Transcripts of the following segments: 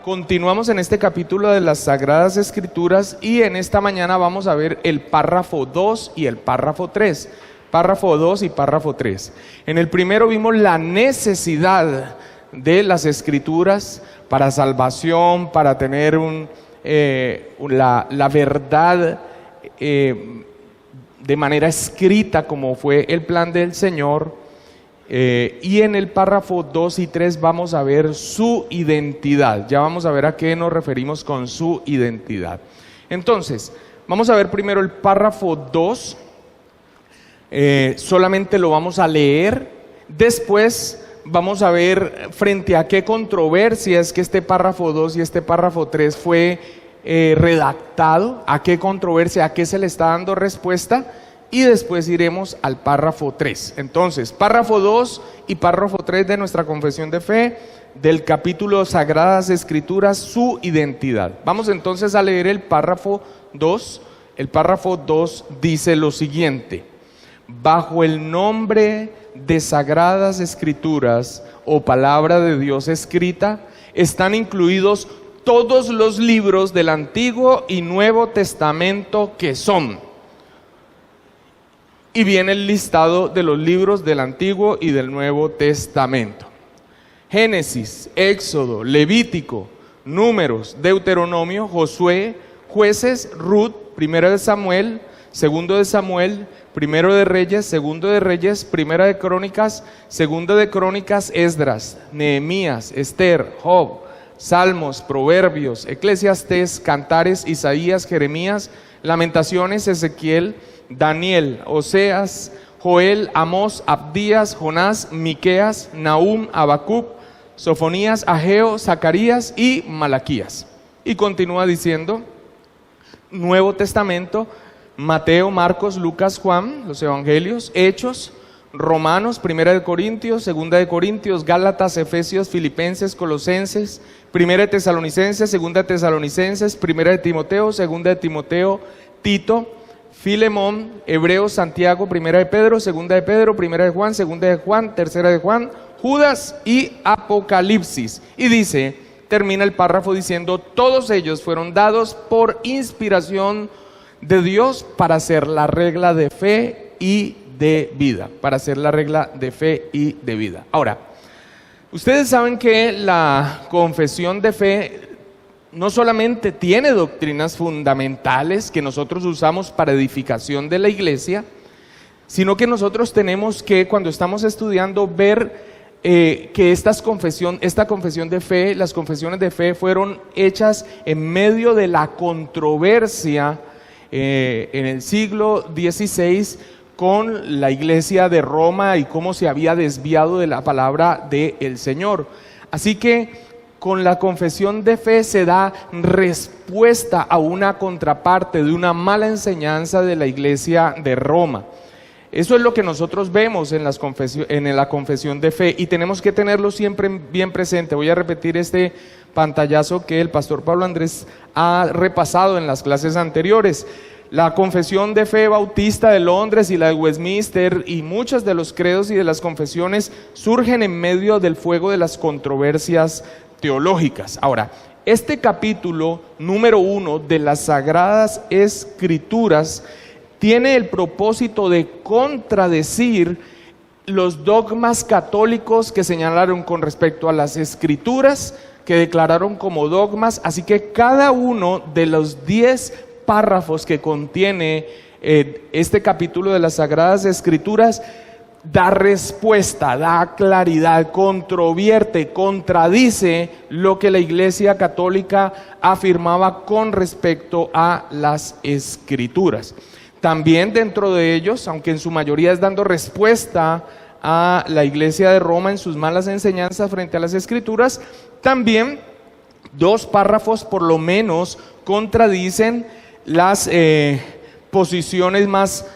continuamos en este capítulo de las Sagradas Escrituras y en esta mañana vamos a ver el párrafo 2 y el párrafo 3. Párrafo 2 y párrafo 3. En el primero vimos la necesidad de las Escrituras para salvación, para tener la verdad de manera escrita como fue el plan del Señor. Y en el párrafo 2 y 3 vamos a ver su identidad. Ya vamos a ver a qué nos referimos con su identidad. Entonces, vamos a ver primero el párrafo 2. Solamente lo vamos a leer. Después vamos a ver frente a qué controversia es que este párrafo 2 y este párrafo 3 fue redactado, a qué controversia, a qué se le está dando respuesta. Y después iremos al párrafo 3. Entonces, párrafo 2 y párrafo 3 de nuestra confesión de fe, del capítulo Sagradas Escrituras, su identidad. Vamos entonces a leer el párrafo 2. El párrafo 2 dice lo siguiente: bajo el nombre de Sagradas Escrituras o palabra de Dios escrita, están incluidos todos los libros del Antiguo y Nuevo Testamento que son. Y viene el listado de los libros del Antiguo y del Nuevo Testamento: Génesis, Éxodo, Levítico, Números, Deuteronomio, Josué, Jueces, Ruth, Primero de Samuel, Segundo de Samuel, Primero de Reyes, Segundo de Reyes, Primera de Crónicas, Segundo de Crónicas, Esdras, Nehemías, Esther, Job, Salmos, Proverbios, Eclesiastés, Cantares, Isaías, Jeremías, Lamentaciones, Ezequiel, Daniel, Oseas, Joel, Amós, Abdías, Jonás, Miqueas, Nahum, Habacuc, Sofonías, Ageo, Zacarías y Malaquías. Y continúa diciendo: Nuevo Testamento, Mateo, Marcos, Lucas, Juan, los evangelios, Hechos, Romanos, Primera de Corintios, Segunda de Corintios, Gálatas, Efesios, Filipenses, Colosenses, Primera de Tesalonicenses, Segunda de Tesalonicenses, Primera de Timoteo, Segunda de Timoteo, Tito, Filemón, Hebreos, Santiago, Primera de Pedro, Segunda de Pedro, Primera de Juan, Segunda de Juan, Tercera de Juan, Judas y Apocalipsis. Y dice, termina el párrafo diciendo: todos ellos fueron dados por inspiración de Dios para ser la regla de fe y de vida. Para ser la regla de fe y de vida. Ahora, ustedes saben que la confesión de fe no solamente tiene doctrinas fundamentales que nosotros usamos para edificación de la iglesia, sino que nosotros tenemos que, cuando estamos estudiando, ver que esta confesión de fe, las confesiones de fe fueron hechas en medio de la controversia en el siglo XVI con la iglesia de Roma y cómo se había desviado de la palabra del Señor. Así que con la confesión de fe se da respuesta a una contraparte de una mala enseñanza de la iglesia de Roma. Eso es lo que nosotros vemos en la confesión de fe y tenemos que tenerlo siempre bien presente. Voy a repetir este pantallazo que el pastor Pablo Andrés ha repasado en las clases anteriores. La confesión de fe bautista de Londres y la de Westminster y muchos de los credos y de las confesiones surgen en medio del fuego de las controversias teológicas. Ahora, este capítulo número 1 de las Sagradas Escrituras tiene el propósito de contradecir los dogmas católicos que señalaron con respecto a las Escrituras, que declararon como dogmas. Así que cada uno de los 10 párrafos que contiene este capítulo de las Sagradas Escrituras da respuesta, da claridad, controvierte, contradice lo que la Iglesia Católica afirmaba con respecto a las Escrituras. También dentro de ellos, aunque en su mayoría es dando respuesta a la Iglesia de Roma en sus malas enseñanzas frente a las Escrituras, también 2 párrafos por lo menos contradicen las posiciones más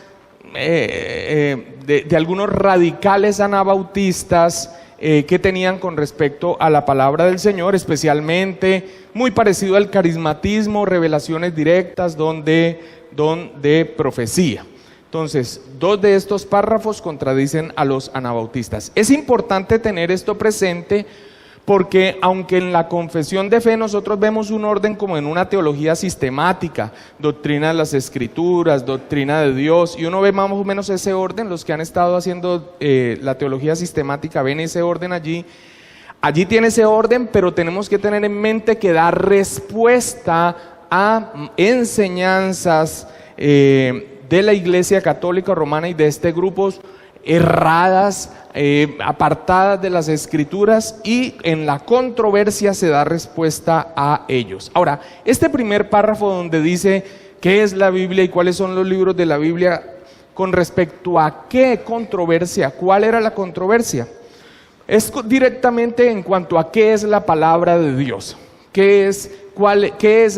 de algunos radicales anabautistas que tenían con respecto a la palabra del Señor, especialmente muy parecido al carismatismo, revelaciones directas, don de profecía. Entonces, 2 de estos párrafos contradicen a los anabautistas. Es importante tener esto presente Porque aunque en la confesión de fe nosotros vemos un orden como en una teología sistemática, doctrina de las Escrituras, doctrina de Dios, y uno ve más o menos ese orden, los que han estado haciendo la teología sistemática ven ese orden allí. Allí tiene ese orden, pero tenemos que tener en mente que da respuesta a enseñanzas de la Iglesia Católica Romana y de este grupo erradas, apartadas de las Escrituras, y en la controversia se da respuesta a ellos. Ahora, este primer párrafo donde dice qué es la Biblia y cuáles son los libros de la Biblia, con respecto a qué controversia, cuál era la controversia, es directamente en cuanto a qué es la palabra de Dios, qué es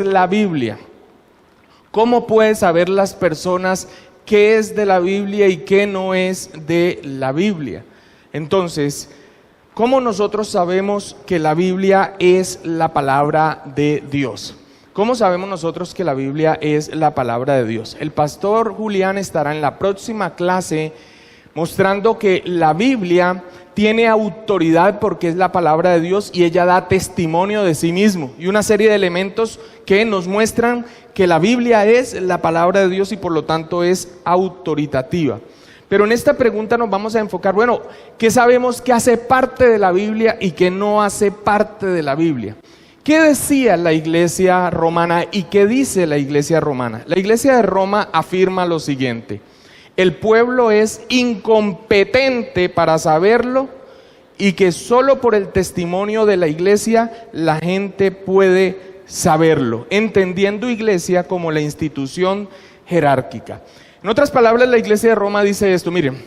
la Biblia. ¿Cómo pueden saber las personas qué es de la Biblia y qué no es de la Biblia? Entonces, ¿cómo nosotros sabemos que la Biblia es la palabra de Dios? ¿Cómo sabemos nosotros que la Biblia es la palabra de Dios? El pastor Julián estará en la próxima clase mostrando que la Biblia tiene autoridad porque es la palabra de Dios y ella da testimonio de sí mismo, y una serie de elementos que nos muestran que la Biblia es la palabra de Dios y por lo tanto es autoritativa. Pero en esta pregunta nos vamos a enfocar, bueno, ¿qué sabemos que hace parte de la Biblia y que no hace parte de la Biblia? ¿Qué decía la iglesia romana y qué dice la iglesia romana? La iglesia de Roma afirma lo siguiente: el pueblo es incompetente para saberlo y que solo por el testimonio de la iglesia la gente puede saberlo, entendiendo iglesia como la institución jerárquica. En otras palabras, la iglesia de Roma dice esto: miren,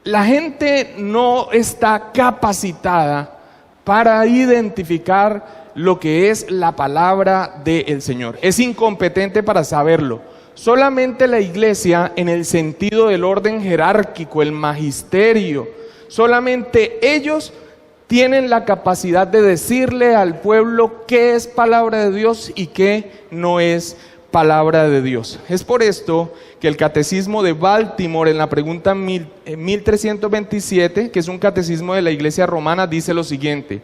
la gente no está capacitada para identificar lo que es la palabra del Señor, es incompetente para saberlo. Solamente la iglesia, en el sentido del orden jerárquico, el magisterio, solamente ellos tienen la capacidad de decirle al pueblo qué es palabra de Dios y qué no es palabra de Dios. Es por esto que el Catecismo de Baltimore, en la pregunta 1327, que es un catecismo de la iglesia romana, dice lo siguiente: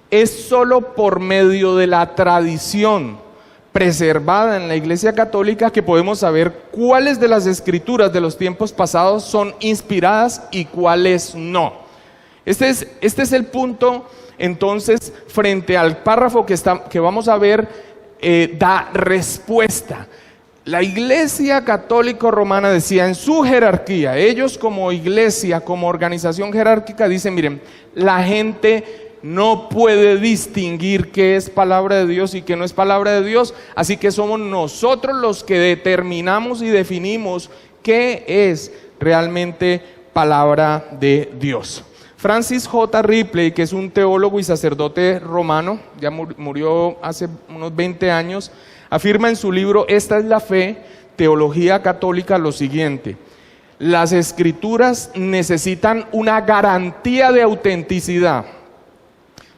es solo por medio de la tradición preservada en la iglesia católica que podemos saber cuáles de las escrituras de los tiempos pasados son inspiradas y cuáles no. Este es el punto. Entonces, frente al párrafo que vamos a ver, da respuesta. La iglesia católica romana decía en su jerarquía, ellos como iglesia, como organización jerárquica, dicen: miren, la gente no puede distinguir qué es palabra de Dios y qué no es palabra de Dios, así que somos nosotros los que determinamos y definimos qué es realmente palabra de Dios. Francis J. Ripley, que es un teólogo y sacerdote romano, ya murió hace unos 20 años, afirma en su libro Esta es la fe, teología católica, lo siguiente: las escrituras necesitan una garantía de autenticidad.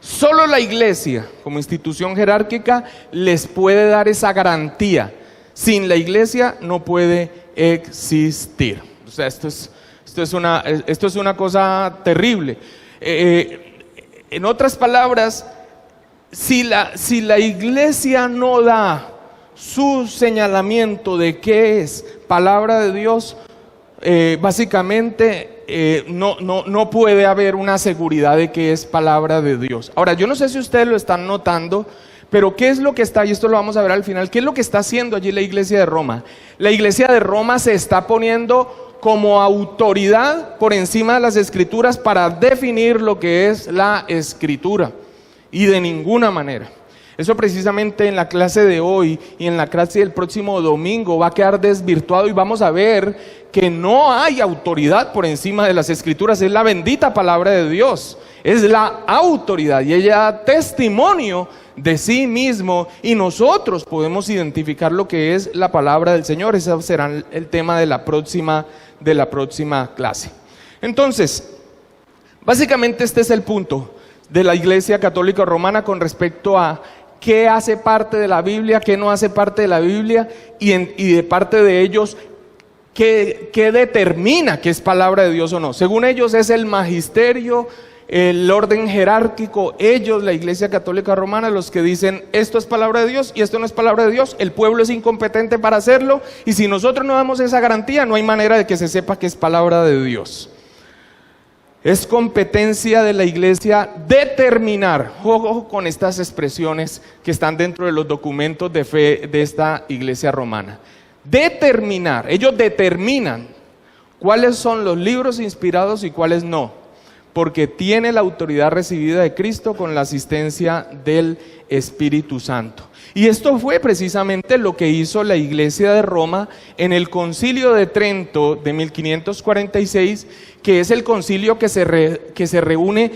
Solo la iglesia, como institución jerárquica, les puede dar esa garantía. Sin la iglesia no puede existir. O sea, esto es una cosa terrible. En otras palabras, si la iglesia no da su señalamiento de qué es palabra de Dios, básicamente no puede haber una seguridad de que es palabra de Dios. Ahora, yo no sé si ustedes lo están notando, pero ¿qué es lo que está, y esto lo vamos a ver al final, qué es lo que está haciendo allí la iglesia de Roma? La iglesia de Roma se está poniendo como autoridad por encima de las escrituras para definir lo que es la escritura, y de ninguna manera. Eso precisamente en la clase de hoy y en la clase del próximo domingo va a quedar desvirtuado y vamos a ver que no hay autoridad por encima de las escrituras. Es la bendita palabra de Dios, es la autoridad y ella da testimonio de sí mismo y nosotros podemos identificar lo que es la palabra del Señor. Ese será el tema de la próxima clase. Entonces, básicamente este es el punto de la Iglesia Católica Romana con respecto a qué hace parte de la Biblia, qué no hace parte de la Biblia y de parte de ellos qué determina que es palabra de Dios o no. Según ellos es el magisterio el orden jerárquico, ellos, la Iglesia Católica Romana, los que dicen esto es palabra de Dios y esto no es palabra de Dios, el pueblo es incompetente para hacerlo, y si nosotros no damos esa garantía, no hay manera de que se sepa que es palabra de Dios. Es competencia de la Iglesia determinar, ojo con estas expresiones que están dentro de los documentos de fe de esta Iglesia romana. Determinar, ellos determinan cuáles son los libros inspirados y cuáles no, porque tiene la autoridad recibida de Cristo con la asistencia del Espíritu Santo. Y esto fue precisamente lo que hizo la Iglesia de Roma en el Concilio de Trento de 1546, que es el concilio que se reúne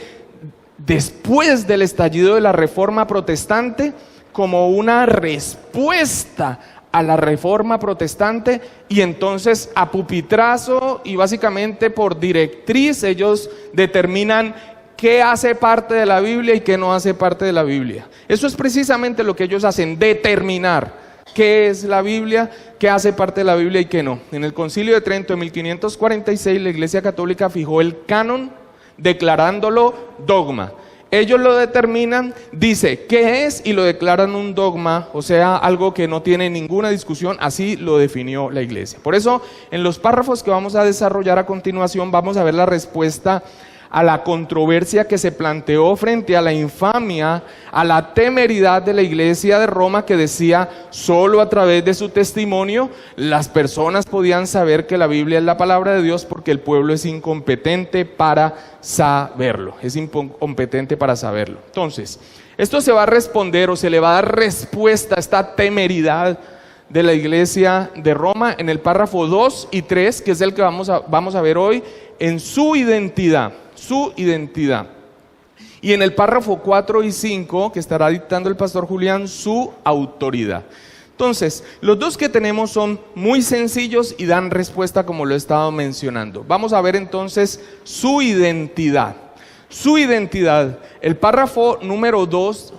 después del estallido de la Reforma Protestante como una respuesta a la Reforma Protestante, y entonces a pupitrazo y básicamente por directriz ellos determinan qué hace parte de la Biblia y qué no hace parte de la Biblia. Eso es precisamente lo que ellos hacen, determinar qué es la Biblia, qué hace parte de la Biblia y qué no. En el Concilio de Trento de 1546 la Iglesia Católica fijó el canon declarándolo dogma. Ellos lo determinan, dice qué es y lo declaran un dogma, o sea, algo que no tiene ninguna discusión, así lo definió la Iglesia. Por eso, en los párrafos que vamos a desarrollar a continuación, vamos a ver la respuesta a la controversia que se planteó frente a la infamia, a la temeridad de la Iglesia de Roma, que decía solo a través de su testimonio las personas podían saber que la Biblia es la palabra de Dios, porque el pueblo es incompetente para saberlo, es incompetente para saberlo. Entonces, esto se va a responder o se le va a dar respuesta a esta temeridad de la Iglesia de Roma en el párrafo 2 y 3, que es el que vamos a ver hoy, en su identidad. Y en el párrafo 4 y 5, que estará dictando el pastor Julián, su autoridad. Entonces, los dos que tenemos son muy sencillos y dan respuesta como lo he estado mencionando. Vamos a ver entonces su identidad. Su identidad, el párrafo número 2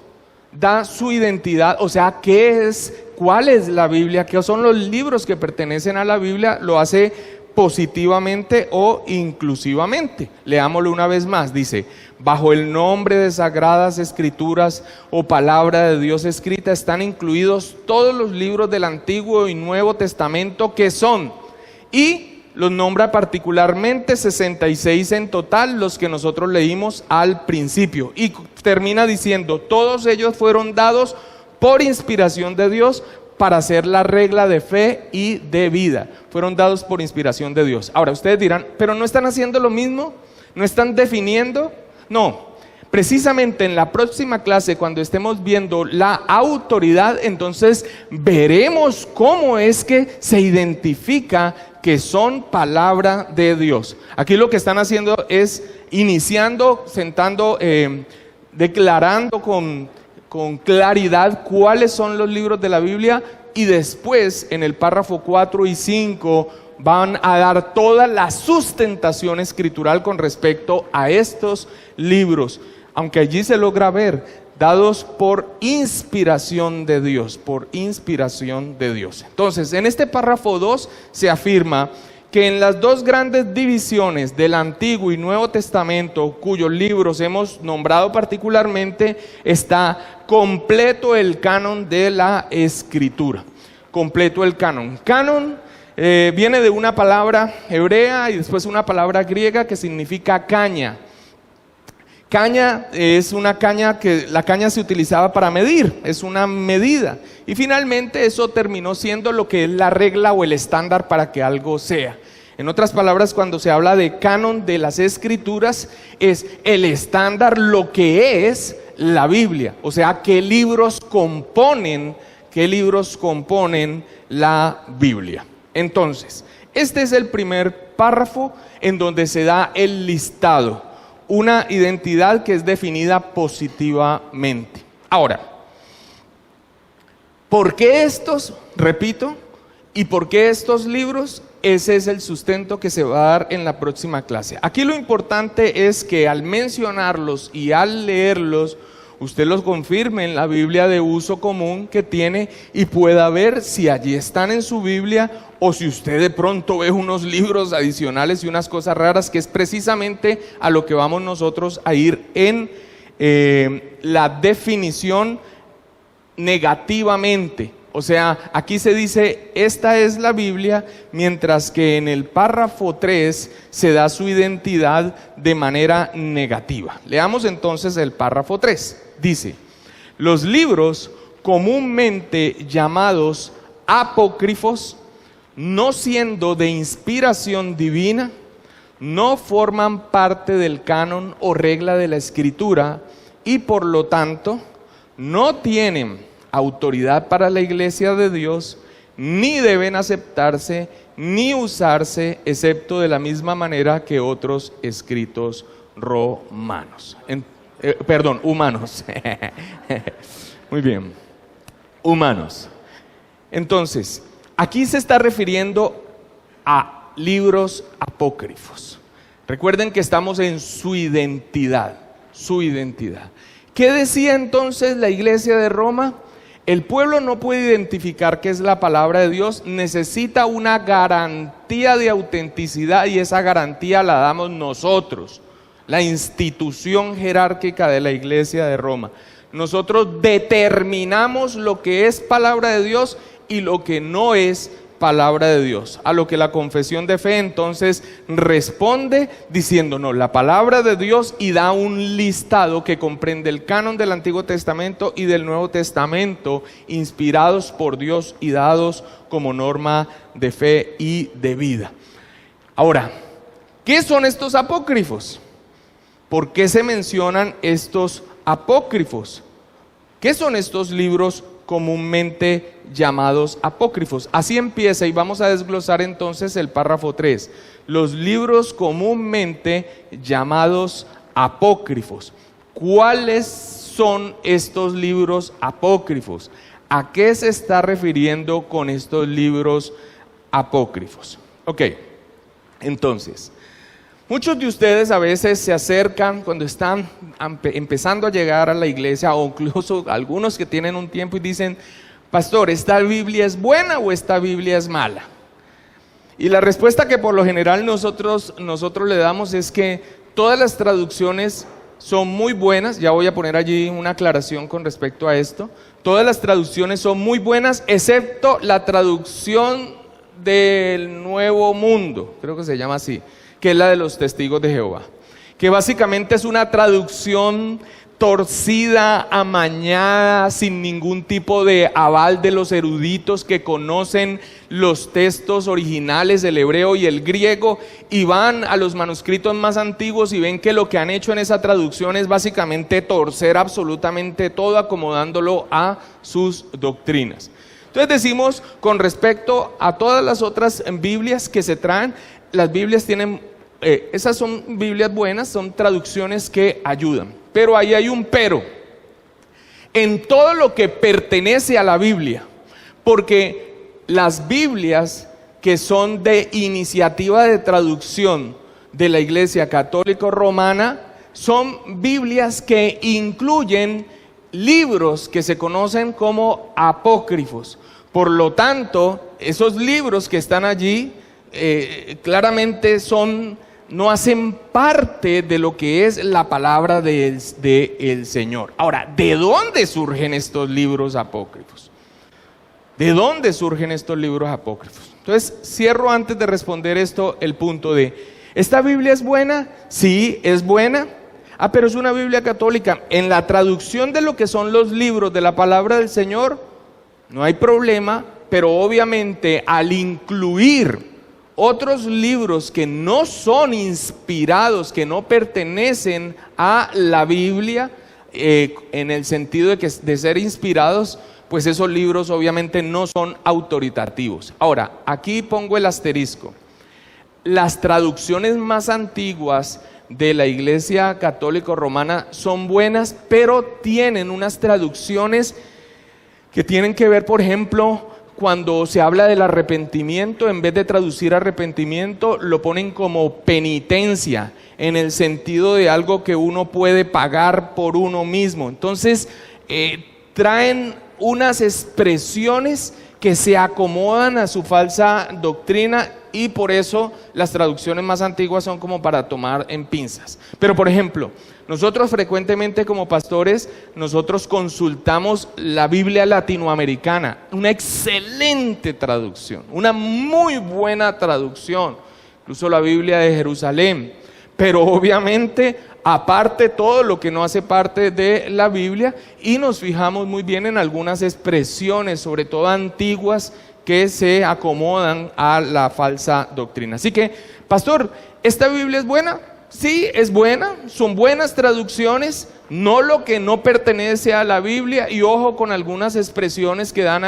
da su identidad, o sea, ¿qué es? ¿Cuál es la Biblia? ¿Qué son los libros que pertenecen a la Biblia? Lo hace positivamente o inclusivamente. Leámoslo una vez más, dice: bajo el nombre de Sagradas Escrituras o palabra de Dios escrita están incluidos todos los libros del Antiguo y Nuevo Testamento que son, y los nombra particularmente 66 en total, los que nosotros leímos al principio, y termina diciendo: todos ellos fueron dados por inspiración de Dios para hacer la regla de fe y de vida. Fueron dados por inspiración de Dios. Ahora ustedes dirán, ¿pero no están haciendo lo mismo? ¿No están definiendo? No, precisamente en la próxima clase, cuando estemos viendo la autoridad, entonces veremos cómo es que se identifica que son palabra de Dios. Aquí lo que están haciendo es iniciando, declarando con claridad cuáles son los libros de la Biblia, y después en el párrafo 4 y 5 van a dar toda la sustentación escritural con respecto a estos libros, aunque allí se logra ver, dados por inspiración de Dios, por inspiración de Dios. Entonces, en este párrafo 2 se afirma que en las dos grandes divisiones del Antiguo y Nuevo Testamento, cuyos libros hemos nombrado particularmente, está completo el canon de la Escritura. Completo el canon. Canon viene de una palabra hebrea y después una palabra griega que significa caña. Caña es una caña que la caña se utilizaba para medir, es una medida. Y finalmente eso terminó siendo lo que es la regla o el estándar para que algo sea. En otras palabras, cuando se habla de canon de las Escrituras, es el estándar, lo que es la Biblia. O sea, qué libros componen la Biblia. Entonces, este es el primer párrafo en donde se da el listado, una identidad que es definida positivamente. Ahora, ¿por qué estos? Repito, ¿y por qué estos libros? Ese es el sustento que se va a dar en la próxima clase. Aquí lo importante es que al mencionarlos y al leerlos, usted los confirme en la Biblia de uso común que tiene y pueda ver si allí están en su Biblia, o si usted de pronto ve unos libros adicionales y unas cosas raras, que es precisamente a lo que vamos nosotros a ir en la definición negativamente. O sea, aquí se dice, esta es la Biblia, mientras que en el párrafo 3 se da su identidad de manera negativa. Leamos entonces el párrafo 3. Dice, los libros comúnmente llamados apócrifos, no siendo de inspiración divina, no forman parte del canon o regla de la Escritura y por lo tanto no tienen autoridad para la iglesia de Dios, ni deben aceptarse ni usarse, excepto de la misma manera que otros escritos humanos. Muy bien, humanos. Entonces, aquí se está refiriendo a libros apócrifos. Recuerden que estamos en su identidad, su identidad. ¿Qué decía entonces la iglesia de Roma? El pueblo no puede identificar qué es la palabra de Dios, necesita una garantía de autenticidad, y esa garantía la damos nosotros, la institución jerárquica de la iglesia de Roma. Nosotros determinamos lo que es palabra de Dios y lo que no es palabra de Dios, a lo que la confesión de fe entonces responde diciendo, no, la palabra de Dios, y da un listado que comprende el canon del Antiguo Testamento y del Nuevo Testamento, inspirados por Dios y dados como norma de fe y de vida. Ahora, ¿qué son estos apócrifos? ¿Por qué se mencionan estos apócrifos? ¿Qué son estos libros comúnmente llamados apócrifos? Así empieza, y vamos a desglosar entonces el párrafo 3. Los libros comúnmente llamados apócrifos. ¿Cuáles son estos libros apócrifos? ¿A qué se está refiriendo con estos libros apócrifos? Ok, entonces, muchos de ustedes a veces se acercan cuando están empezando a llegar a la iglesia, o incluso algunos que tienen un tiempo, y dicen, pastor, ¿esta Biblia es buena o esta Biblia es mala? Y la respuesta que por lo general nosotros le damos es que todas las traducciones son muy buenas. Ya voy a poner allí una aclaración con respecto a esto. Todas las traducciones son muy buenas, excepto la traducción del Nuevo Mundo, creo que se llama así, que es la de los Testigos de Jehová, que básicamente es una traducción torcida, amañada, sin ningún tipo de aval de los eruditos que conocen los textos originales, el hebreo y el griego, y van a los manuscritos más antiguos y ven que lo que han hecho en esa traducción es básicamente torcer absolutamente todo, acomodándolo a sus doctrinas. Entonces decimos, con respecto a todas las otras Biblias que se traen, las Biblias tienen, esas son Biblias buenas, son traducciones que ayudan. Pero ahí hay un pero, en todo lo que pertenece a la Biblia, porque las Biblias que son de iniciativa de traducción de la Iglesia Católica Romana son Biblias que incluyen libros que se conocen como apócrifos. Por lo tanto, esos libros que están allí claramente no hacen parte de lo que es la palabra del Señor. Ahora, ¿de dónde surgen estos libros apócrifos? ¿De dónde surgen estos libros apócrifos? Entonces, cierro antes de responder esto el punto de, ¿esta Biblia es buena? Sí, es buena. Pero es una Biblia católica. En la traducción de lo que son los libros de la palabra del Señor, no hay problema, pero obviamente al incluir otros libros que no son inspirados, que no pertenecen a la Biblia, en el sentido de ser inspirados, pues esos libros obviamente no son autoritativos. Ahora, aquí pongo el asterisco. Las traducciones más antiguas de la Iglesia Católica Romana son buenas, pero tienen unas traducciones que tienen que ver, por ejemplo, cuando se habla del arrepentimiento, en vez de traducir arrepentimiento, lo ponen como penitencia, en el sentido de algo que uno puede pagar por uno mismo. Entonces, traen unas expresiones que se acomodan a su falsa doctrina, y por eso las traducciones más antiguas son como para tomar en pinzas. Pero por ejemplo, nosotros frecuentemente como pastores, nosotros consultamos la Biblia latinoamericana, una excelente traducción, una muy buena traducción, incluso la Biblia de Jerusalén. Pero obviamente, aparte todo lo que no hace parte de la Biblia, y nos fijamos muy bien en algunas expresiones, sobre todo antiguas, que se acomodan a la falsa doctrina. Así que, pastor, ¿esta Biblia es buena? Sí, es buena, son buenas traducciones, no lo que no pertenece a la Biblia, y ojo con algunas expresiones que dan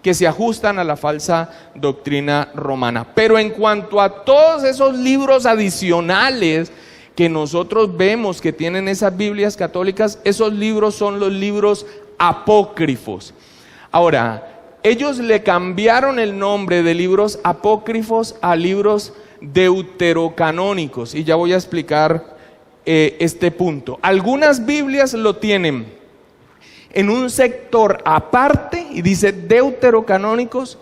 que se ajustan a la falsa doctrina romana. Pero en cuanto a todos esos libros adicionales que nosotros vemos que tienen esas Biblias católicas, esos libros son los libros apócrifos. Ahora, ellos le cambiaron el nombre de libros apócrifos a libros deuterocanónicos, y ya voy a explicar este punto. Algunas Biblias lo tienen en un sector aparte y dice deuterocanónicos,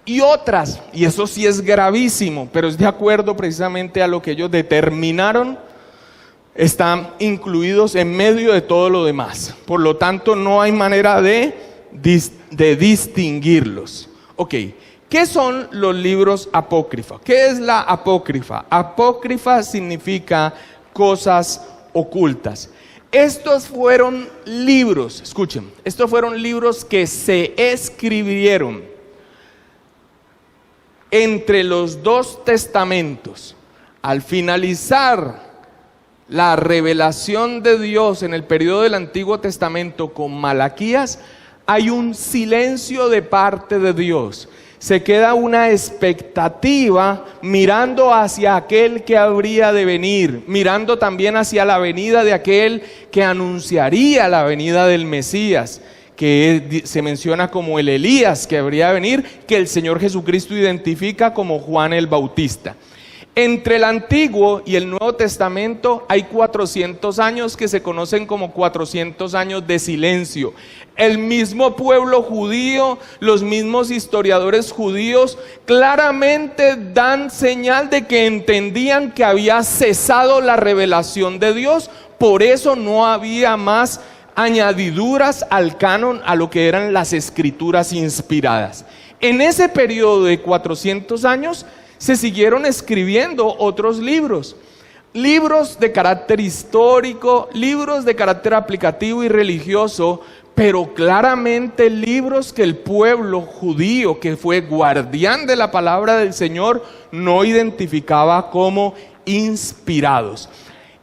y otras, y eso sí es gravísimo, pero es de acuerdo precisamente a lo que ellos determinaron, están incluidos en medio de todo lo demás. Por lo tanto, no hay manera de distinguirlos. Ok, ¿qué son los libros apócrifos? ¿Qué es la apócrifa? Apócrifa significa cosas ocultas. Estos fueron libros, escuchen, estos fueron libros que se escribieron entre los dos testamentos. Al finalizar la revelación de Dios en el periodo del Antiguo Testamento con Malaquías, hay un silencio de parte de Dios. Se queda una expectativa mirando hacia aquel que habría de venir, mirando también hacia la venida de aquel que anunciaría la venida del Mesías, que se menciona como el Elías que habría de venir, que el Señor Jesucristo identifica como Juan el Bautista. Entre el Antiguo y el Nuevo Testamento hay 400 años que se conocen como 400 años de silencio. El mismo pueblo judío, los mismos historiadores judíos claramente dan señal de que entendían que había cesado la revelación de Dios, por eso no había más añadiduras al canon, a lo que eran las escrituras inspiradas. En ese periodo de 400 años se siguieron escribiendo otros libros, libros de carácter histórico, libros de carácter aplicativo y religioso, pero claramente libros que el pueblo judío, que fue guardián de la palabra del Señor, no identificaba como inspirados.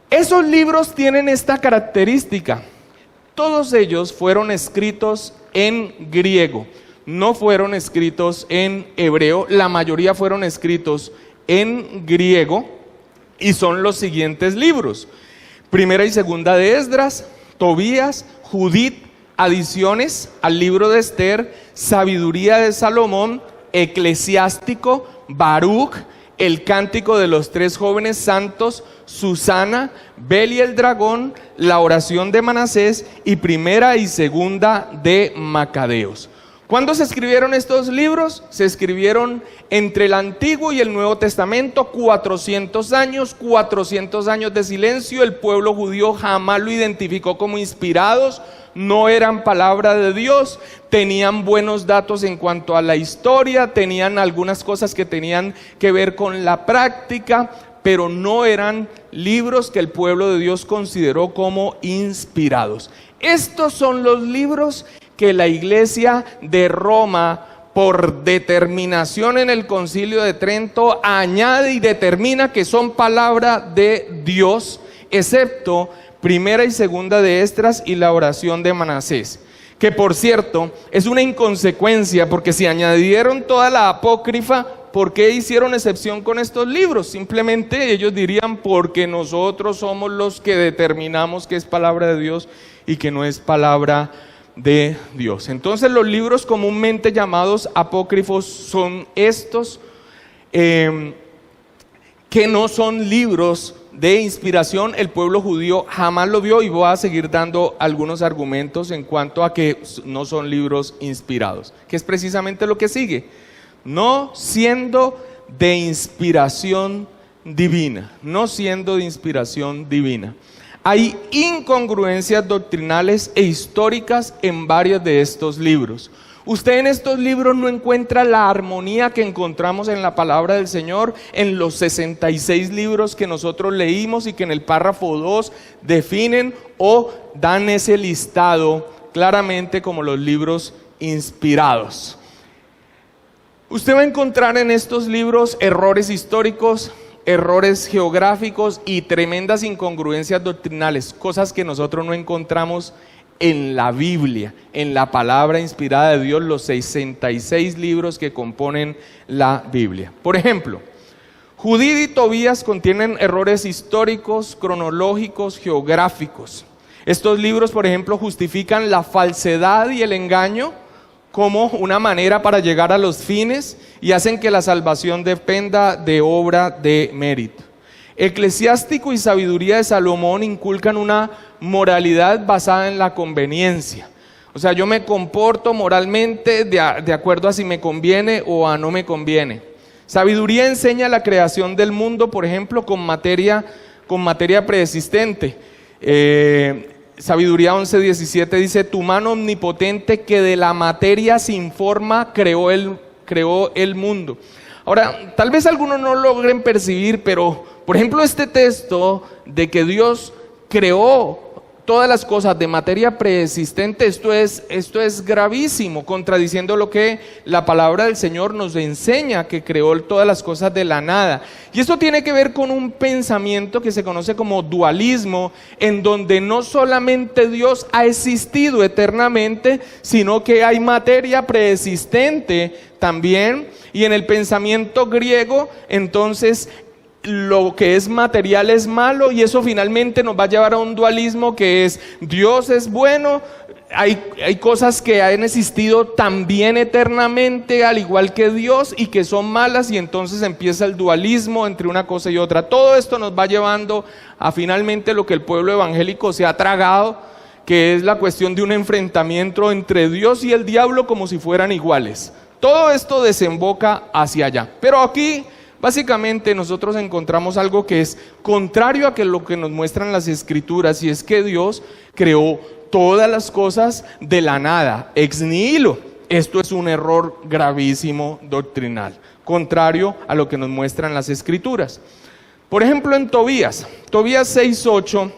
Esos libros tienen esta característica: todos ellos fueron escritos en griego. No fueron escritos en hebreo, la mayoría fueron escritos en griego, y son los siguientes libros: Primera y Segunda de Esdras, Tobías, Judith, adiciones al libro de Esther, Sabiduría de Salomón, Eclesiástico, Baruch, el Cántico de los Tres Jóvenes Santos, Susana, Bel y el Dragón, la Oración de Manasés y Primera y Segunda de Macabeos. ¿Cuándo se escribieron estos libros? Se escribieron entre el Antiguo y el Nuevo Testamento, 400 años de silencio. El pueblo judío jamás lo identificó como inspirados, no eran palabra de Dios, tenían buenos datos en cuanto a la historia, tenían algunas cosas que tenían que ver con la práctica, pero no eran libros que el pueblo de Dios consideró como inspirados. Estos son los libros que la Iglesia de Roma, por determinación en el Concilio de Trento, añade y determina que son palabra de Dios, excepto Primera y Segunda de Esdras y la Oración de Manasés, que por cierto es una inconsecuencia, porque si añadieron toda la apócrifa, ¿por qué hicieron excepción con estos libros? Simplemente ellos dirían: porque nosotros somos los que determinamos que es palabra de Dios y que no es palabra de Dios. Entonces los libros comúnmente llamados apócrifos son estos que no son libros de inspiración. El pueblo judío jamás lo vio, y voy a seguir dando algunos argumentos en cuanto a que no son libros inspirados, que es precisamente lo que sigue: no siendo de inspiración divina, no siendo de inspiración divina. Hay incongruencias doctrinales e históricas en varios de estos libros. Usted en estos libros no encuentra la armonía que encontramos en la palabra del Señor, en los 66 libros que nosotros leímos y que en el párrafo 2 definen o dan ese listado claramente como los libros inspirados. Usted va a encontrar en estos libros errores históricos, errores geográficos y tremendas incongruencias doctrinales, cosas que nosotros no encontramos en la Biblia, en la palabra inspirada de Dios, los 66 libros que componen la Biblia. Por ejemplo, Judith y Tobías contienen errores históricos, cronológicos, geográficos. Estos libros, por ejemplo, justifican la falsedad y el engaño como una manera para llegar a los fines y hacen que la salvación dependa de obra de mérito. Eclesiástico y Sabiduría de Salomón inculcan una moralidad basada en la conveniencia. O sea, yo me comporto moralmente de acuerdo a si me conviene o a no me conviene. Sabiduría enseña la creación del mundo, por ejemplo, con materia preexistente. Sabiduría 11:17 dice: tu mano omnipotente que de la materia sin forma creó el mundo. Ahora, tal vez algunos no logren percibir, pero por ejemplo este texto de que Dios creó todas las cosas de materia preexistente, esto es gravísimo, contradiciendo lo que la palabra del Señor nos enseña, que creó todas las cosas de la nada. Y esto tiene que ver con un pensamiento que se conoce como dualismo, en donde no solamente Dios ha existido eternamente, sino que hay materia preexistente también. Y en el pensamiento griego, entonces, lo que es material es malo, y eso finalmente nos va a llevar a un dualismo que es: Dios es bueno, hay cosas que han existido también eternamente al igual que Dios y que son malas, y entonces empieza el dualismo entre una cosa y otra. Todo esto nos va llevando a finalmente lo que el pueblo evangélico se ha tragado, que es la cuestión de un enfrentamiento entre Dios y el diablo como si fueran iguales. Todo esto desemboca hacia allá, pero aquí básicamente nosotros encontramos algo que es contrario a lo que nos muestran las Escrituras, y es que Dios creó todas las cosas de la nada, ex nihilo. Esto es un error gravísimo doctrinal, contrario a lo que nos muestran las Escrituras. Por ejemplo, en Tobías 6:8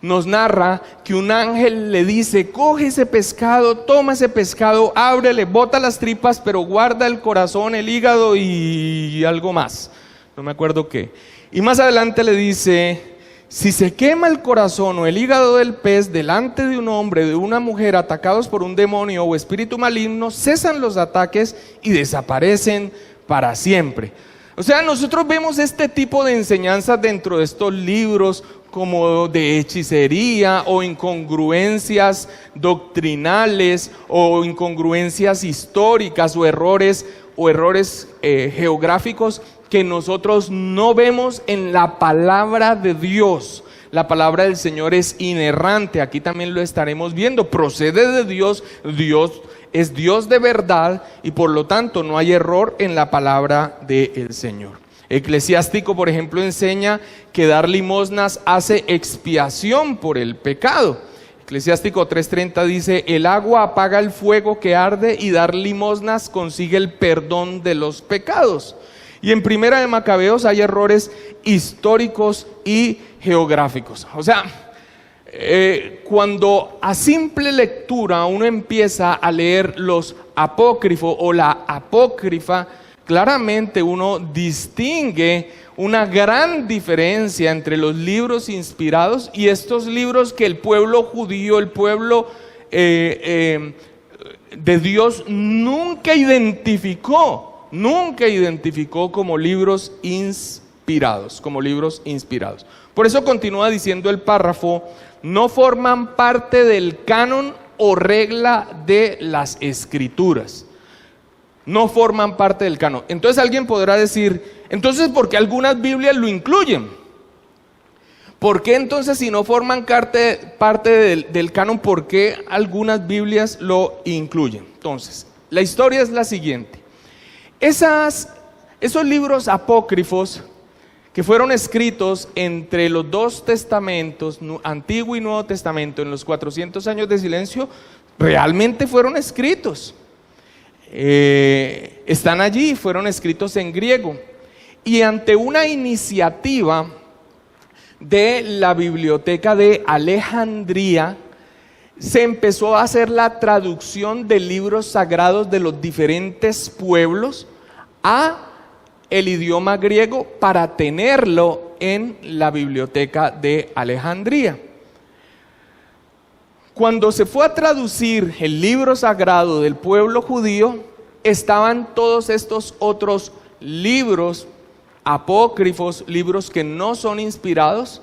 nos narra que un ángel le dice: coge ese pescado, toma ese pescado, ábrele, bota las tripas, pero guarda el corazón, el hígado y algo más, no me acuerdo qué. Y más adelante le dice: si se quema el corazón o el hígado del pez delante de un hombre, de una mujer, atacados por un demonio o espíritu maligno, cesan los ataques y desaparecen para siempre. O sea, nosotros vemos este tipo de enseñanzas dentro de estos libros, como de hechicería o incongruencias doctrinales o incongruencias históricas o errores geográficos que nosotros no vemos en la palabra de Dios. La palabra del Señor es inerrante, aquí también lo estaremos viendo, procede de Dios, Dios es Dios de verdad, y por lo tanto no hay error en la palabra del Señor. Eclesiástico, por ejemplo, enseña que dar limosnas hace expiación por el pecado. Eclesiástico 3:30 dice: el agua apaga el fuego que arde, y dar limosnas consigue el perdón de los pecados. Y en Primera de Macabeos hay errores históricos y geográficos. O sea, cuando a simple lectura uno empieza a leer los apócrifos o la apócrifa, claramente uno distingue una gran diferencia entre los libros inspirados y estos libros que el pueblo judío, el pueblo de Dios nunca identificó como libros inspirados, Por eso continúa diciendo el párrafo: no forman parte del canon o regla de las Escrituras. No forman parte del canon. Entonces alguien podrá decir, entonces ¿por qué algunas Biblias lo incluyen? ¿Por qué entonces, si no forman parte del canon, por qué algunas Biblias lo incluyen? Entonces, la historia es la siguiente. Esos libros apócrifos que fueron escritos entre los dos testamentos, Antiguo y Nuevo Testamento, en los 400 años de silencio, realmente fueron escritos. Están allí, fueron escritos en griego. Y ante una iniciativa de la Biblioteca de Alejandría, se empezó a hacer la traducción de libros sagrados de los diferentes pueblos a el idioma griego para tenerlo en la Biblioteca de Alejandría. Cuando se fue a traducir el libro sagrado del pueblo judío, estaban todos estos otros libros apócrifos, libros que no son inspirados,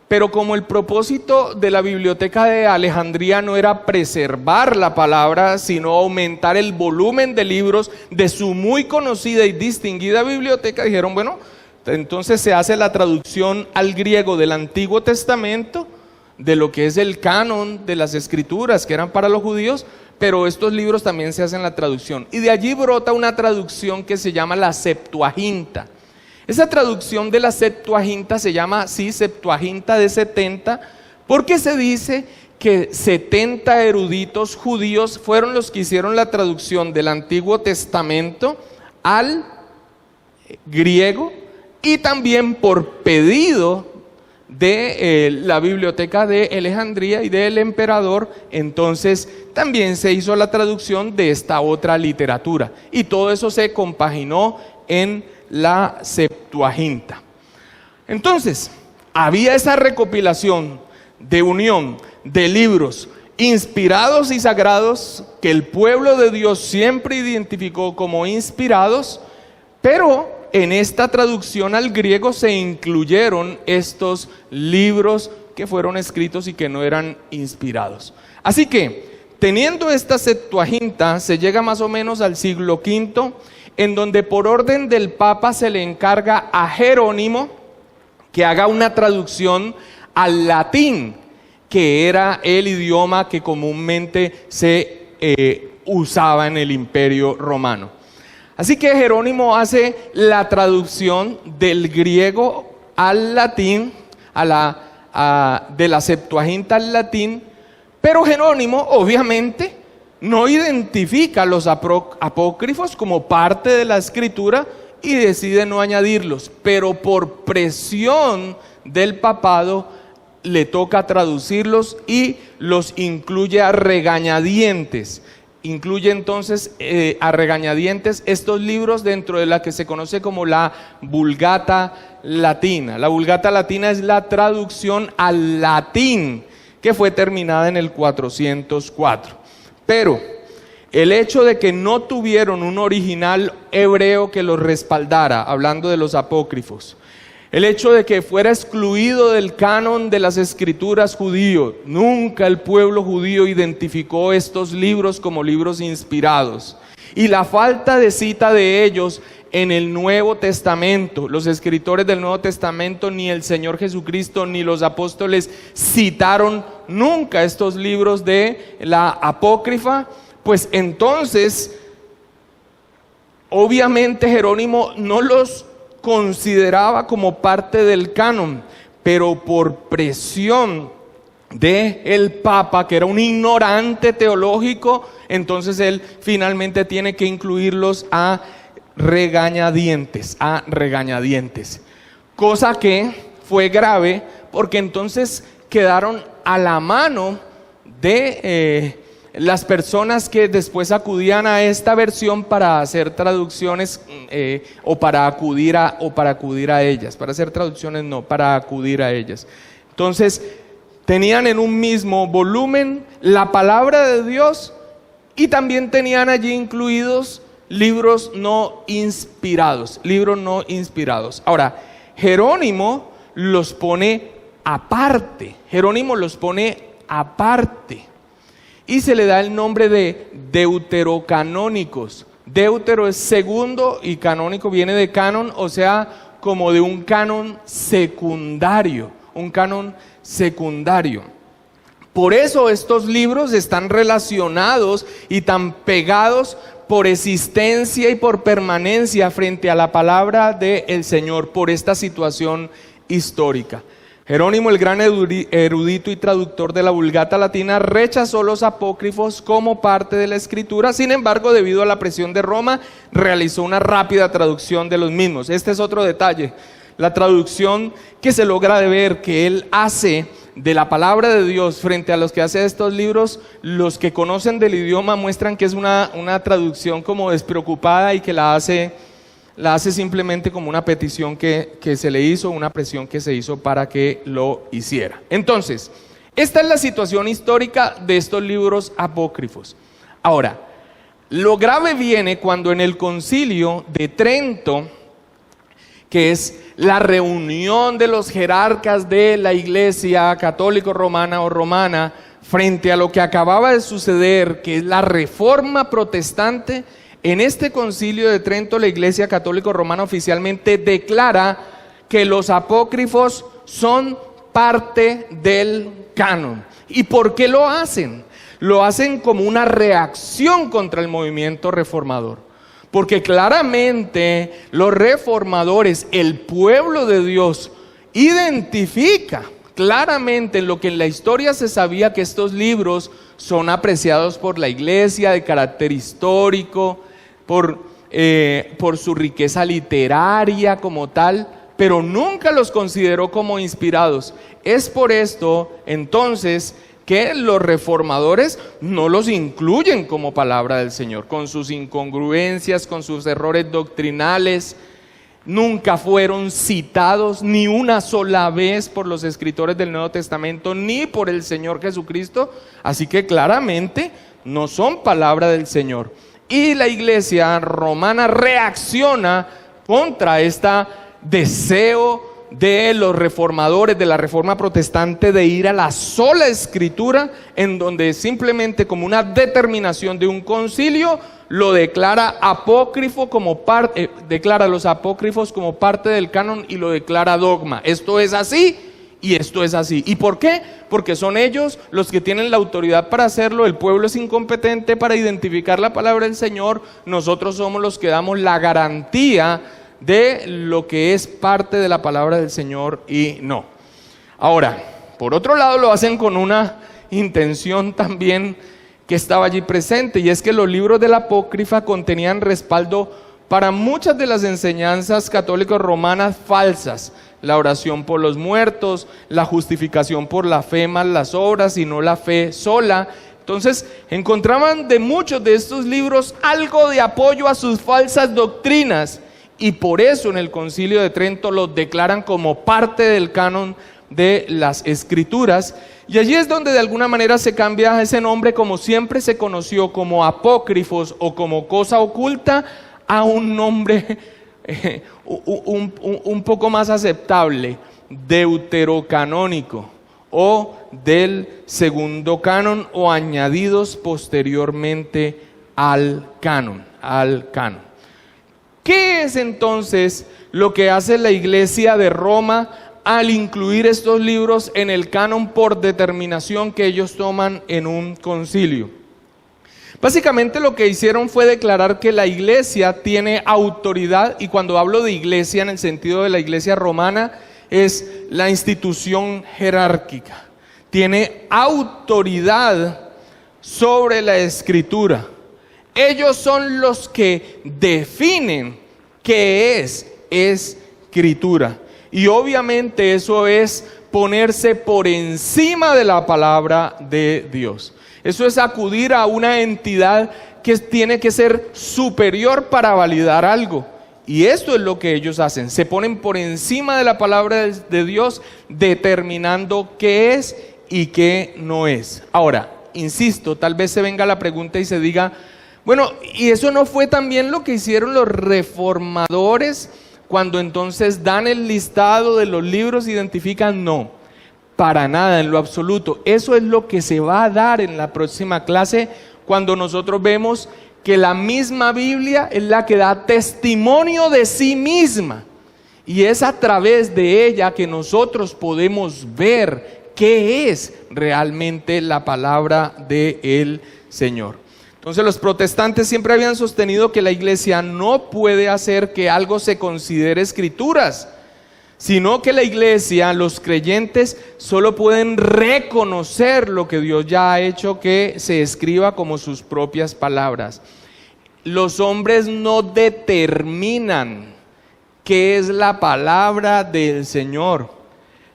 pero como el propósito de la Biblioteca de Alejandría no era preservar la palabra, sino aumentar el volumen de libros de su muy conocida y distinguida biblioteca, dijeron, bueno, entonces se hace la traducción al griego del Antiguo Testamento, de lo que es el canon de las Escrituras, que eran para los judíos, pero estos libros también se hacen la traducción. Y de allí brota una traducción que se llama la Septuaginta. Esa traducción de la Septuaginta se llama así, Septuaginta de 70, porque se dice que 70 eruditos judíos fueron los que hicieron la traducción del Antiguo Testamento al griego, y también por pedido de la Biblioteca de Alejandría y del emperador, entonces también se hizo la traducción de esta otra literatura, y todo eso se compaginó en la Septuaginta. Entonces, había esa recopilación de unión de libros inspirados y sagrados que el pueblo de Dios siempre identificó como inspirados, pero en esta traducción al griego se incluyeron estos libros que fueron escritos y que no eran inspirados. Así que, teniendo esta Septuaginta, se llega más o menos al siglo V, en donde por orden del Papa se le encarga a Jerónimo que haga una traducción al latín, que era el idioma que comúnmente se usaba en el Imperio Romano. Así que Jerónimo hace la traducción del griego al latín, de la Septuaginta al latín, pero Jerónimo obviamente no identifica a los apócrifos como parte de la Escritura y decide no añadirlos, pero por presión del papado le toca traducirlos y los incluye a regañadientes. Incluye entonces a regañadientes estos libros dentro de la que se conoce como la Vulgata Latina. La Vulgata Latina es la traducción al latín que fue terminada en el 404. Pero el hecho de que no tuvieron un original hebreo que los respaldara, hablando de los apócrifos, el hecho de que fuera excluido del canon de las Escrituras judío, nunca el pueblo judío identificó estos libros como libros inspirados, y la falta de cita de ellos en el Nuevo Testamento, los escritores del Nuevo Testamento, ni el Señor Jesucristo, ni los apóstoles citaron nunca estos libros de la apócrifa, pues entonces, obviamente Jerónimo no los consideraba como parte del canon, pero por presión del Papa, que era un ignorante teológico, entonces él finalmente tiene que incluirlos a regañadientes, cosa que fue grave, porque entonces quedaron a la mano de las personas que después acudían a esta versión para hacer traducciones o para acudir a ellas, para hacer traducciones no, para acudir a ellas. Entonces tenían en un mismo volumen la palabra de Dios y también tenían allí incluidos libros no inspirados, Ahora, Jerónimo los pone aparte, y se le da el nombre de deuterocanónicos. Deutero es segundo y canónico viene de canon, o sea, como de un canon secundario, un canon secundario. Por eso estos libros están relacionados y tan pegados por existencia y por permanencia frente a la palabra del Señor, por esta situación histórica. Jerónimo, el gran erudito y traductor de la Vulgata latina, rechazó los apócrifos como parte de la Escritura. Sin embargo, debido a la presión de Roma, realizó una rápida traducción de los mismos. Este es otro detalle, la traducción que se logra de ver que él hace de la palabra de Dios frente a los que hace estos libros. Los que conocen del idioma muestran que es una traducción como despreocupada y que la hace simplemente como una petición que se le hizo, una presión que se hizo para que lo hiciera. Entonces, esta es la situación histórica de estos libros apócrifos. Ahora, lo grave viene cuando en el Concilio de Trento, que es la reunión de los jerarcas de la Iglesia católico romana o romana, frente a lo que acababa de suceder, que es la Reforma protestante. En este Concilio de Trento, la Iglesia católico romana oficialmente declara que los apócrifos son parte del canon. ¿Y por qué lo hacen? Lo hacen como una reacción contra el movimiento reformador. Porque claramente los reformadores, el pueblo de Dios, identifica claramente en lo que en la historia se sabía que estos libros son apreciados por la Iglesia de carácter histórico, por su riqueza literaria como tal, pero nunca los consideró como inspirados. Es por esto entonces que los reformadores no los incluyen como palabra del Señor, con sus incongruencias, con sus errores doctrinales. Nunca fueron citados ni una sola vez por los escritores del Nuevo Testamento, ni por el Señor Jesucristo, así que claramente no son palabra del Señor. Y la Iglesia romana reacciona contra este deseo de los reformadores, de la Reforma protestante, de ir a la sola Escritura, en donde simplemente como una determinación de un concilio lo declara apócrifo como parte, declara los apócrifos como parte del canon y lo declara dogma. Esto es así y esto es así. ¿Y por qué? Porque son ellos los que tienen la autoridad para hacerlo. El pueblo es incompetente para identificar la palabra del Señor. Nosotros somos los que damos la garantía de lo que es parte de la palabra del Señor y no. Ahora, por otro lado lo hacen con una intención también que estaba allí presente, y es que los libros de la apócrifa contenían respaldo para muchas de las enseñanzas católicas romanas falsas: la oración por los muertos, la justificación por la fe más las obras y no la fe sola. Entonces encontraban de muchos de estos libros algo de apoyo a sus falsas doctrinas, y por eso en el Concilio de Trento los declaran como parte del canon de las Escrituras. Y allí es donde de alguna manera se cambia ese nombre, como siempre se conoció como apócrifos o como cosa oculta, a un nombre un poco más aceptable: deuterocanónico, o del segundo canon, o añadidos posteriormente al canon. ¿Qué es entonces lo que hace la Iglesia de Roma al incluir estos libros en el canon por determinación que ellos toman en un concilio? Básicamente lo que hicieron fue declarar que la Iglesia tiene autoridad, y cuando hablo de Iglesia en el sentido de la Iglesia romana, es la institución jerárquica. Tiene autoridad sobre la Escritura. Ellos son los que definen qué es Escritura. Y obviamente eso es ponerse por encima de la palabra de Dios. Eso es acudir a una entidad que tiene que ser superior para validar algo. Y esto es lo que ellos hacen: se ponen por encima de la palabra de Dios, determinando qué es y qué no es. Ahora, insisto, tal vez se venga la pregunta y se diga: bueno, ¿y eso no fue también lo que hicieron los reformadores cuando entonces dan el listado de los libros, identifican? No. para nada, en lo absoluto. Eso es lo que se va a dar en la próxima clase, cuando nosotros vemos que la misma Biblia es la que da testimonio de sí misma. Y es a través de ella que nosotros podemos ver qué es realmente la palabra del Señor. Entonces los protestantes siempre habían sostenido que la iglesia no puede hacer que algo se considere escrituras, sino que la iglesia, los creyentes, solo pueden reconocer lo que Dios ya ha hecho que se escriba como sus propias palabras. Los hombres no determinan qué es la palabra del Señor.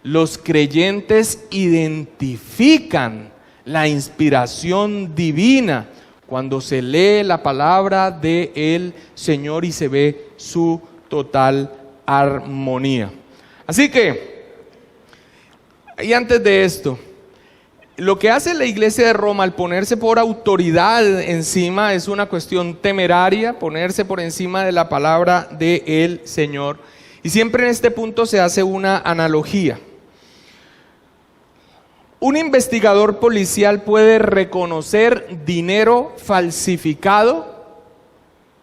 Los creyentes identifican la inspiración divina cuando se lee la palabra del Señor y se ve su total armonía. Así que, y antes de esto, lo que hace la iglesia de Roma al ponerse por autoridad encima es una cuestión temeraria, ponerse por encima de la palabra del Señor. Y siempre en este punto se hace una analogía. Un investigador policial puede reconocer dinero falsificado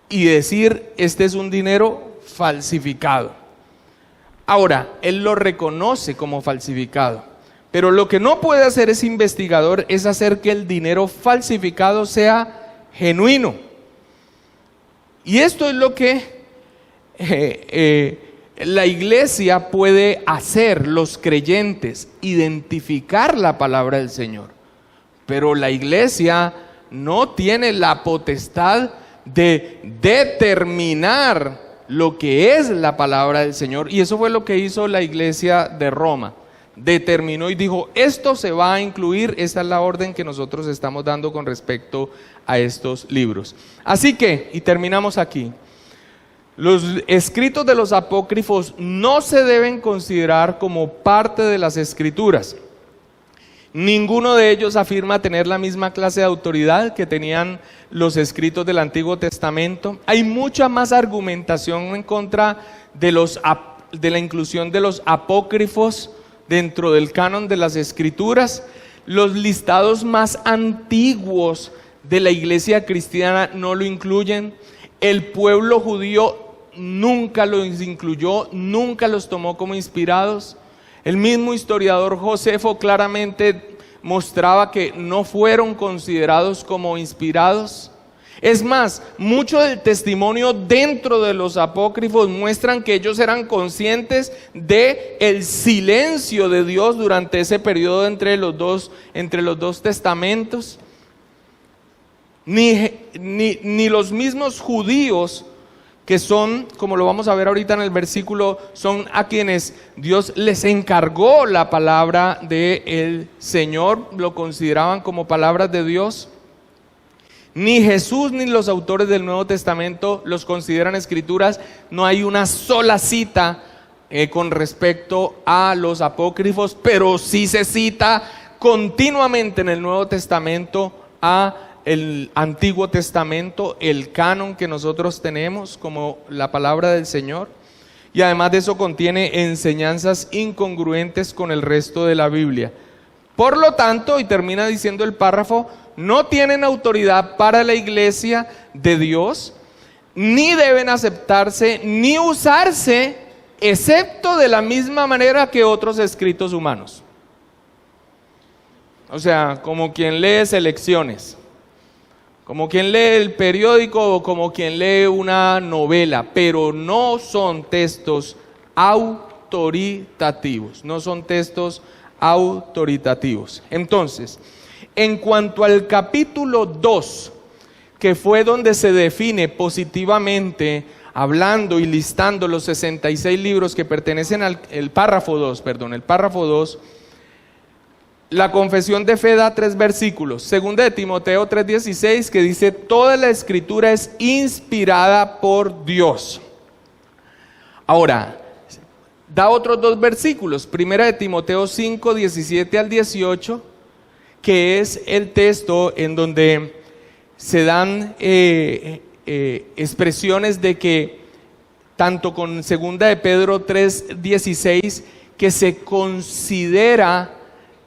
y decir, este es un dinero falsificado. Ahora, él lo reconoce como falsificado, pero lo que no puede hacer ese investigador es hacer que el dinero falsificado sea genuino. Y esto es lo que la iglesia puede hacer, los creyentes, identificar la palabra del Señor. Pero la iglesia no tiene la potestad de determinar lo que es la palabra del Señor. Y eso fue lo que hizo la iglesia de Roma. Determinó y dijo, esto se va a incluir, esta es la orden que nosotros estamos dando con respecto a estos libros. Así que, y terminamos aquí, los escritos de los apócrifos no se deben considerar como parte de las escrituras. Ninguno de ellos afirma tener la misma clase de autoridad que tenían los escritos del Antiguo Testamento. Hay mucha más argumentación en contra de la inclusión de los apócrifos dentro del canon de las escrituras. Los listados más antiguos de la iglesia cristiana no lo incluyen. El pueblo judío nunca los incluyó, nunca los tomó como inspirados. El mismo historiador Josefo claramente mostraba que no fueron considerados como inspirados. Es más, mucho del testimonio dentro de los apócrifos muestran que ellos eran conscientes de el silencio de Dios durante ese periodo entre los dos testamentos. Ni los mismos judíos, que son, como lo vamos a ver ahorita en el versículo, son a quienes Dios les encargó la palabra del Señor, lo consideraban como palabras de Dios. Ni Jesús ni los autores del Nuevo Testamento los consideran escrituras. No hay una sola cita con respecto a los apócrifos, pero sí se cita continuamente en el Nuevo Testamento a el Antiguo Testamento, el canon que nosotros tenemos como la palabra del Señor, y además de eso contiene enseñanzas incongruentes con el resto de la Biblia. Por lo tanto, y termina diciendo el párrafo, no tienen autoridad para la iglesia de Dios, ni deben aceptarse ni usarse, excepto de la misma manera que otros escritos humanos. O sea, como quien lee selecciones, como quien lee el periódico o como quien lee una novela, pero no son textos autoritativos, no son textos autoritativos. Entonces, en cuanto al capítulo 2, que fue donde se define positivamente, hablando y listando los 66 libros que pertenecen al párrafo 2, la confesión de fe da 3 versículos. Segunda de Timoteo 3:16, que dice, toda la escritura es inspirada por Dios. Ahora, da otros 2 versículos. Primera de Timoteo 5:17 al 18, que es el texto en donde se dan expresiones de que, tanto con segunda de Pedro 3:16, que se considera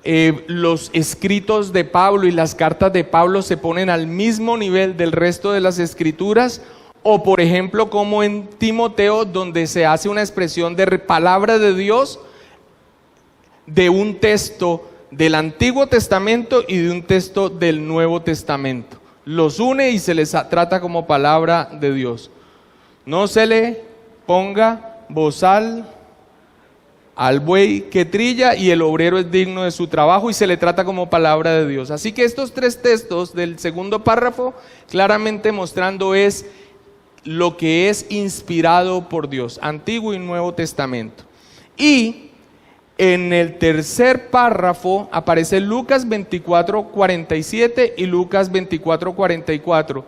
los escritos de Pablo y las cartas de Pablo se ponen al mismo nivel del resto de las escrituras, o por ejemplo como en Timoteo, donde se hace una expresión de palabra de Dios de un texto del Antiguo Testamento y de un texto del Nuevo Testamento. Los une y se les trata como palabra de Dios. No se le ponga bozal al buey que trilla, y el obrero es digno de su trabajo, y se le trata como palabra de Dios. Así que estos tres textos del segundo párrafo claramente mostrando es lo que es inspirado por Dios, Antiguo y Nuevo Testamento. Y en el tercer párrafo aparece Lucas 24:47 y Lucas 24:44,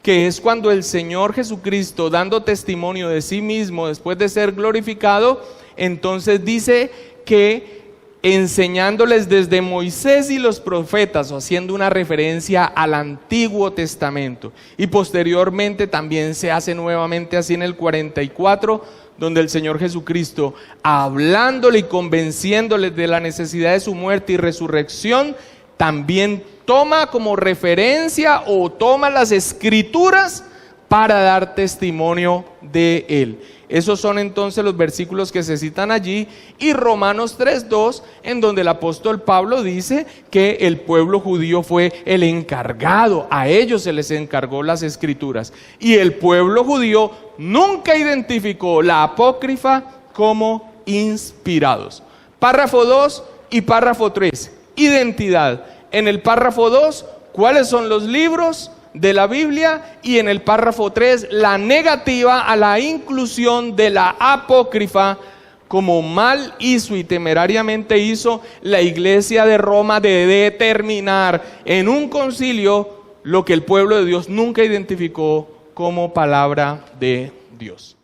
que es cuando el Señor Jesucristo, dando testimonio de sí mismo después de ser glorificado, entonces dice que enseñándoles desde Moisés y los profetas, o haciendo una referencia al Antiguo Testamento. Y posteriormente también se hace nuevamente así en el 44, donde el Señor Jesucristo, hablándole y convenciéndoles de la necesidad de su muerte y resurrección, también toma como referencia o toma las escrituras para dar testimonio de él. Esos son entonces los versículos que se citan allí, y Romanos 3:2, en donde el apóstol Pablo dice que el pueblo judío fue el encargado, a ellos se les encargó las escrituras, y el pueblo judío nunca identificó la apócrifa como inspirados. Párrafo 2 y párrafo 3, identidad. En el párrafo 2, ¿cuáles son los libros de la Biblia? Y en el párrafo 3, la negativa a la inclusión de la apócrifa, como mal hizo y temerariamente hizo la iglesia de Roma de determinar en un concilio lo que el pueblo de Dios nunca identificó como palabra de Dios.